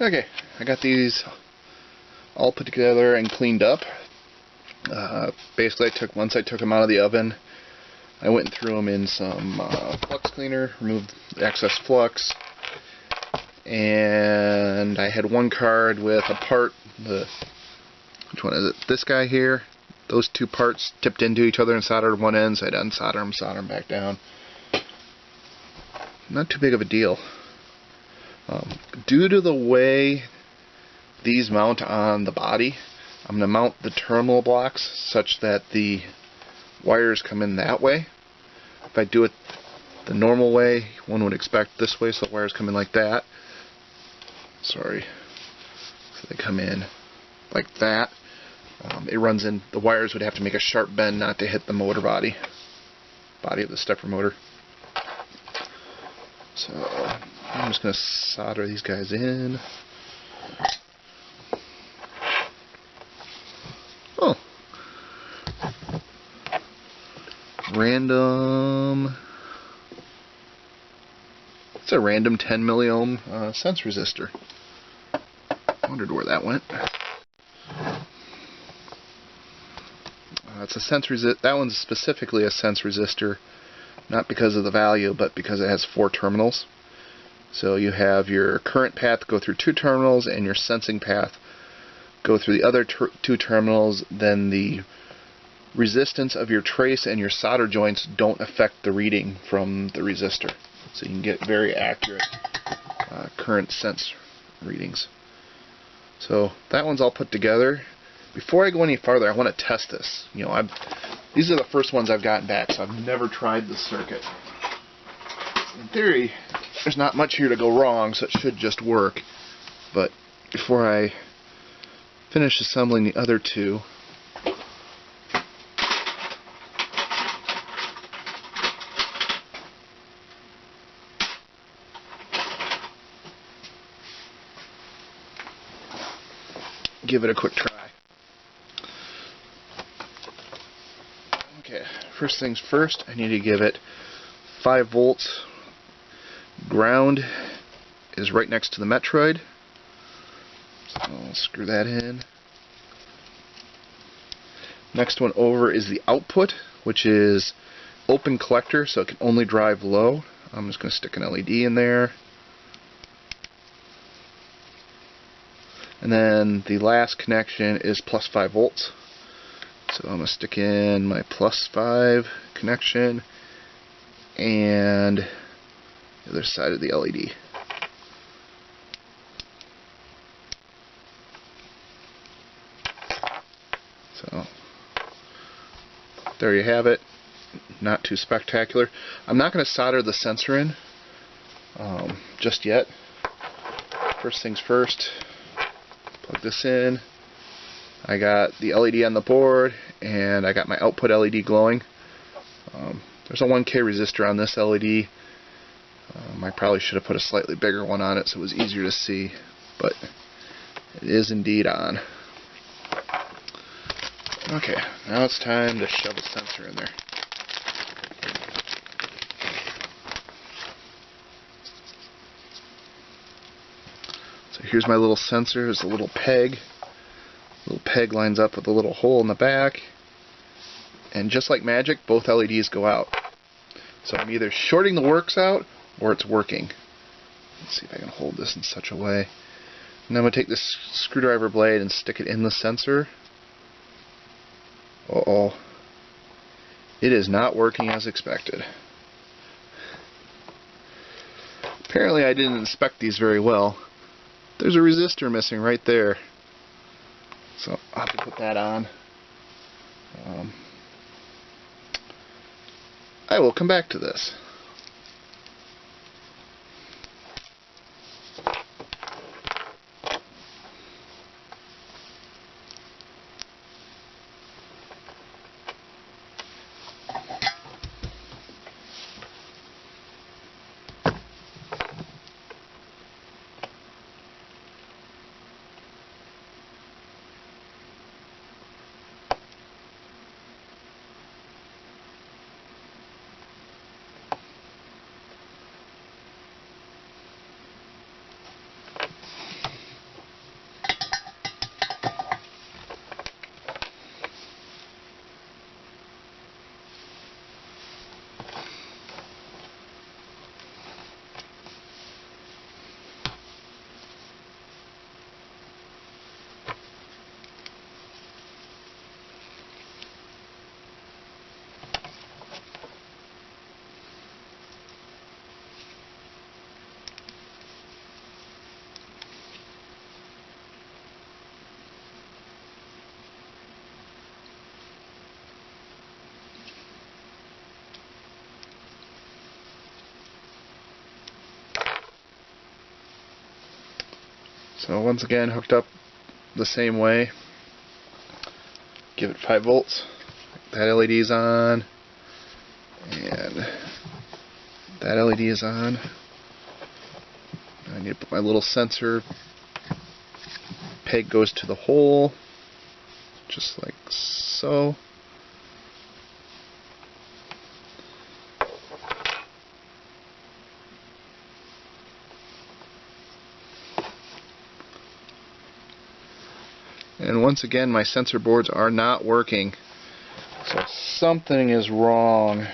Okay, I got these all put together and cleaned up. Basically, once I took them out of the oven, I went and threw them in some flux cleaner, removed the excess flux, and I had one card with a part, which one is it? This guy here. Those two parts tipped into each other and soldered one end, so I'd unsolder them, solder them back down. Not too big of a deal. Due to the way these mount on the body, I'm going to mount the terminal blocks such that the wires come in that way. If I do it the normal way, one would expect this way, so the wires come in like that. Sorry. So they come in like that. It runs in, the wires would have to make a sharp bend not to hit the motor body of the stepper motor. So I'm just going to solder these guys in. Oh, random. It's a random 10 milliohm sense resistor. Wondered where that went. It's a sense that one's specifically a sense resistor, not because of the value, but because it has 4 terminals. So you have your current path go through 2 terminals, and your sensing path go through the other 2 terminals. Then the resistance of your trace and your solder joints don't affect the reading from the resistor. So you can get very accurate current sense readings. So that one's all put together. Before I go any farther, I want to test this. You know, these are the first ones I've gotten back, so I've never tried the circuit. In theory, there's not much here to go wrong, so it should just work. But before I finish assembling the other 2, give it a quick try. Okay, first things first, I need to give it 5 volts. Ground is right next to the Metroid. So I'll screw that in. Next one over is the output, which is open collector, so it can only drive low. I'm just going to stick an LED in there. And then the last connection is plus 5 volts. So I'm going to stick in my plus 5 connection and the other side of the LED. So there you have it. Not too spectacular. I'm not going to solder the sensor in just yet. First things first, plug this in. I got the LED on the board, and I got my output LED glowing. There's a 1K resistor on this LED. I probably should have put a slightly bigger one on it so it was easier to see, but it is indeed on. Okay, now it's time to shove a sensor in there. So here's my little sensor. There's a little peg. Little peg lines up with a little hole in the back, and just like magic, both LEDs go out. So I'm either shorting the works out or it's working. Let's see if I can hold this in such a way. And I'm going to take this screwdriver blade and stick it in the sensor. Uh-oh. It is not working as expected. Apparently I didn't inspect these very well. There's a resistor missing right there. So I'll have to put that on. I will come back to this. So once again, hooked up the same way. Give it 5 volts. That LED is on, and that LED is on. I need to put my little sensor. Peg goes to the hole, just like so. And once again, my sensor boards are not working. So something is wrong.